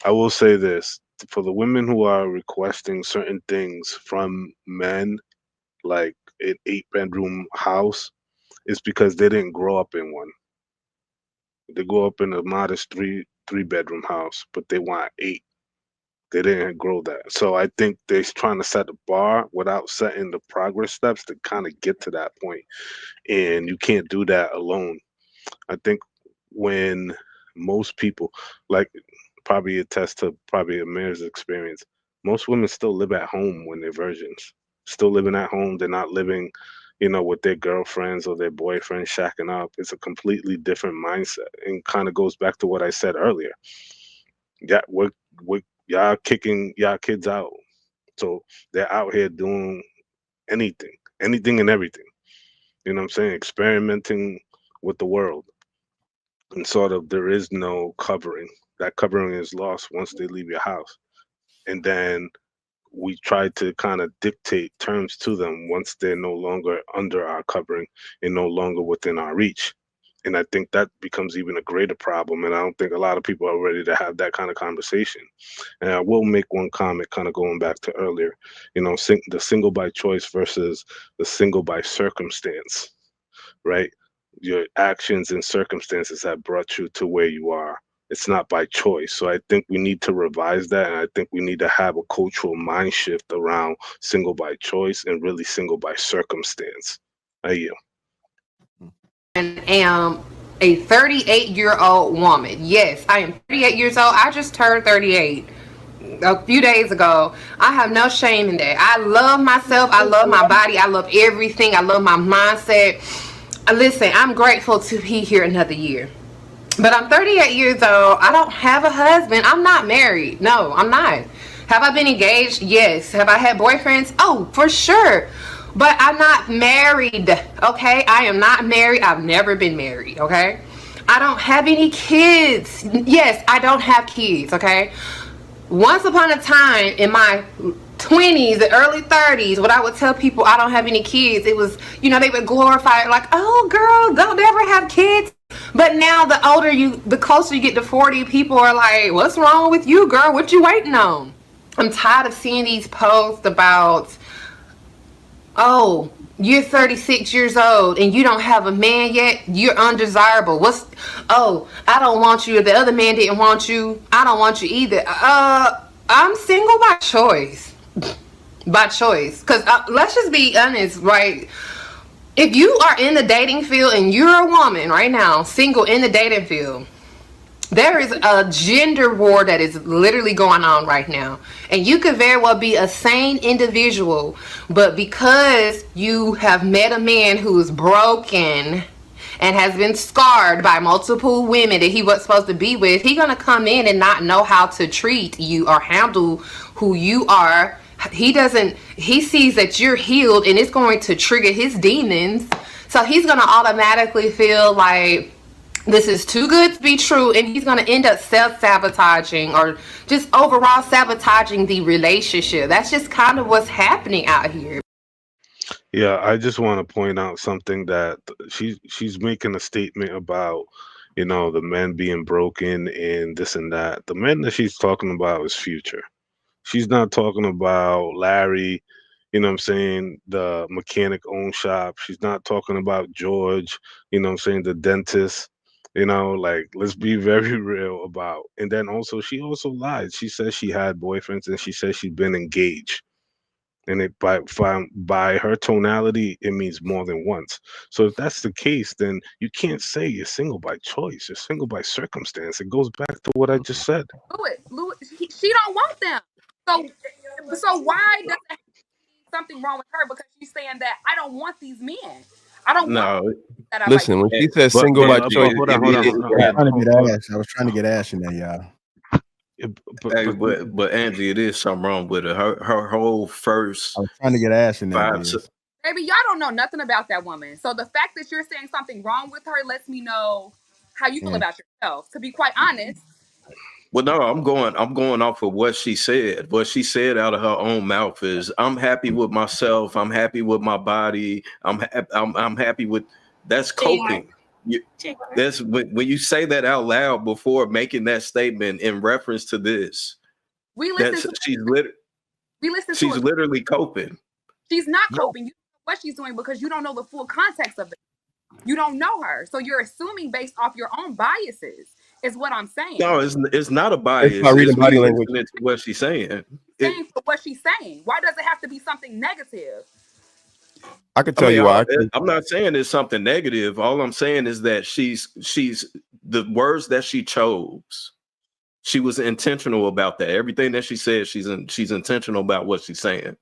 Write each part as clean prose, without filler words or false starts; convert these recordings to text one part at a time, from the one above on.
I will say this for the women who are requesting certain things from men, like an 8 bedroom house, it's because they didn't grow up in one. They grew up in a modest three bedroom house, but they want eight. They didn't grow that. So I think they're trying to set a bar without setting the progress steps to kind of get to that point. And you can't do that alone. I think when most people, like probably attest to probably Amir's experience, most women still live at home when they're virgins. Still living at home. They're not living, with their girlfriends or their boyfriends shacking up. It's a completely different mindset and kind of goes back to what I said earlier. Yeah, we're y'all kicking y'all kids out. So they're out here doing anything, anything and everything. You know what I'm saying? Experimenting with the world. And sort of there is no covering. That covering is lost once they leave your house. And then we try to kind of dictate terms to them once they're no longer under our covering and no longer within our reach. And I think that becomes even a greater problem. And I don't think a lot of people are ready to have that kind of conversation. And I will make one comment, kind of going back to earlier, the single by choice versus the single by circumstance, right? Your actions and circumstances have brought you to where you are. It's not by choice. So I think we need to revise that. And I think we need to have a cultural mind shift around single by choice and really single by circumstance. I yield. And am a 38-year-old woman. Yes, I am 38 years old. I just turned 38 a few days ago. I have no shame in that. I love myself. I love my body. I love everything. I love my mindset. Listen, I'm grateful to be here another year. But I'm 38 years old. I don't have a husband. I'm not married. No, I'm not. Have I been engaged? Yes. Have I had boyfriends? Oh, for sure. But I'm not married. Okay? I am not married. I've never been married. Okay? I don't have any kids. Yes, I don't have kids. Okay? Once upon a time in my 20s and early 30s, when I would tell people I don't have any kids, it was, they would glorify it like, oh, girl, don't ever have kids. But now the closer you get to 40, people are like, what's wrong with you, girl? What you waiting on? I'm tired of seeing these posts about, oh, you're 36 years old and you don't have a man yet. You're undesirable. Oh, I don't want you. The other man didn't want you. I don't want you either. I'm single by choice. By choice. Because let's just be honest, right? If you are in the dating field and you're a woman right now, single in the dating field, there is a gender war that is literally going on right now. And you could very well be a sane individual, but because you have met a man who is broken and has been scarred by multiple women that he was supposed to be with, he's going to come in and not know how to treat you or handle who you are. He sees that you're healed and it's going to trigger his demons. So he's going to automatically feel like this is too good to be true, and he's going to end up self-sabotaging or just overall sabotaging the relationship. That's just kind of what's happening out here. Yeah, I just want to point out something that she's making a statement about, the men being broken and this and that. The men that she's talking about is Future. She's not talking about Larry, what I'm saying, the mechanic own shop. She's not talking about George, what I'm saying, the dentist. Like let's be very real about. And then also she also lied. She says she had boyfriends and she says she's been engaged. And it by her tonality, it means more than once. So if that's the case, then you can't say you're single by choice. You're single by circumstance. It goes back to what I just said. Louis, she don't want them. So, so why does it have to be something wrong with her? Because she's saying that I don't want these men. I don't want No, that. I like. Listen, when she says But single but, by but choice, hold on, hold on, hold on, I was trying to hold get on. Ash. I was trying to get Ash in there, y'all. Yeah, hey, but Angie, it is something wrong with her. Her whole first I was trying to get Ash in there. five. Biz. Baby, y'all don't know nothing about that woman. So the fact that you're saying something wrong with her lets me know how you feel Yeah. about yourself. To be quite honest, Well, no, I'm going off of what she said. What she said out of her own mouth is, "I'm happy with myself. I'm happy with my body. I'm happy with." That's coping. That's when you say that out loud before making that statement in reference to this. We That's listen to she's her. literally coping. She's not No. coping. You don't know what she's doing because you don't know the full context of it. You don't know her, so you're assuming based off your own biases. Is what I'm saying. No, it's not a It's bias. not reading It's me body language. listening to what she's saying. Saying for what she's saying. Why does it have to be something negative? I could tell you why. I'm not saying it's something negative. All I'm saying is that she's the words that she chose. She was intentional about that. Everything that she said, she's intentional about what she's saying.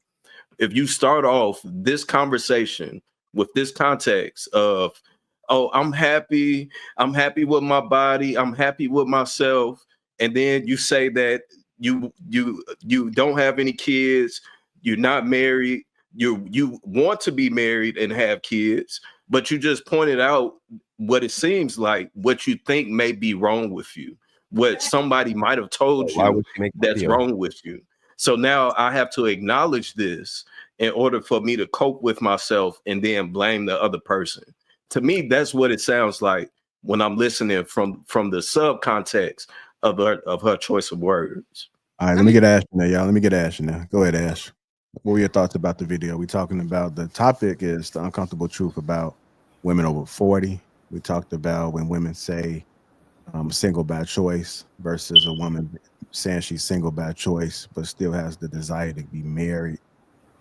If you start off this conversation with this context of, oh, I'm happy with my body, I'm happy with myself, and then you say that you don't have any kids, you're not married, you want to be married and have kids, but you just pointed out what it seems like what you think may be wrong with you, what somebody might have told Why you would you make that's wrong with you. So now I have to acknowledge this in order for me to cope with myself and then blame the other person. To me, that's what it sounds like when I'm listening from the subcontext of her choice of words. All right, let me get Ash in there, y'all. Let me get Ash in there. Go ahead, Ash. What were your thoughts about the video? We talking about the topic is the uncomfortable truth about women over 40. We talked about when women say single by choice versus a woman saying she's single by choice but still has the desire to be married.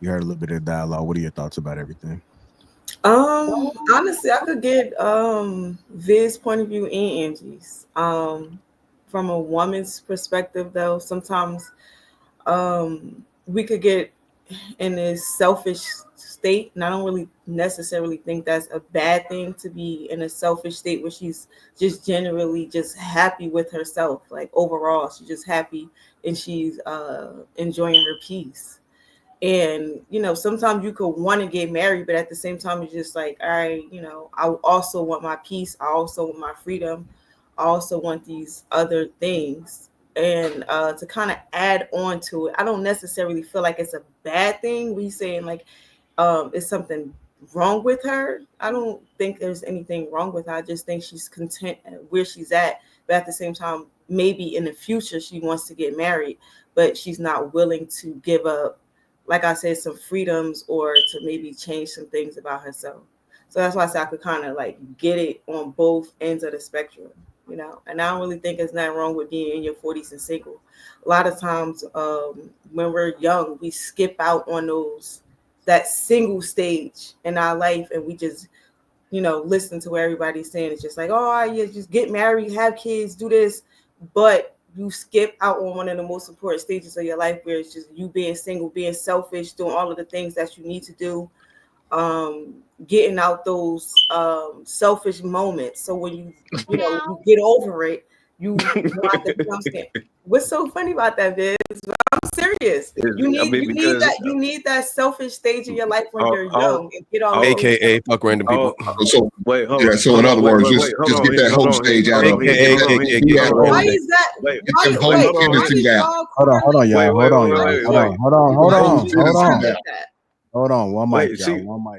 You heard a little bit of dialogue. What are your thoughts about everything? Honestly, I could get Viz's point of view and Angie's. From a woman's perspective, though, sometimes we could get in this selfish state, and I don't really necessarily think that's a bad thing to be in a selfish state where she's just generally just happy with herself. Like overall, she's just happy and she's enjoying her peace. And sometimes you could want to get married, but at the same time it's just like, all right, I also want my peace, I also want my freedom, I also want these other things. And to kind of add on to it, I don't necessarily feel like it's a bad thing. We saying like it's something wrong with her. I don't think there's anything wrong with her. I just think she's content where she's at, but at the same time maybe in the future she wants to get married, but she's not willing to give up, like I said, some freedoms or to maybe change some things about herself. So that's why I said I could kind of like get it on both ends of the spectrum, and I don't really think there's nothing wrong with being in your 40s and single. A lot of times when we're young, we skip out on that single stage in our life and we just, listen to what everybody's saying. It's just like, oh, yeah, just get married, have kids, do this. But you skip out on one of the most important stages of your life where it's just you being single, being selfish, doing all of the things that you need to do, getting out those selfish moments. So when you you get over it, you have to become scared. What's so funny about that, Viz? I'm serious. You need that selfish stage in your life when you're young and get all AKA fuck random people. So wait, hold yeah. on, So in other words, just hold get that whole stage out of it. Why is that? Hold on, y'all. Hold on. Why Hold on. One mic, y'all. One mic.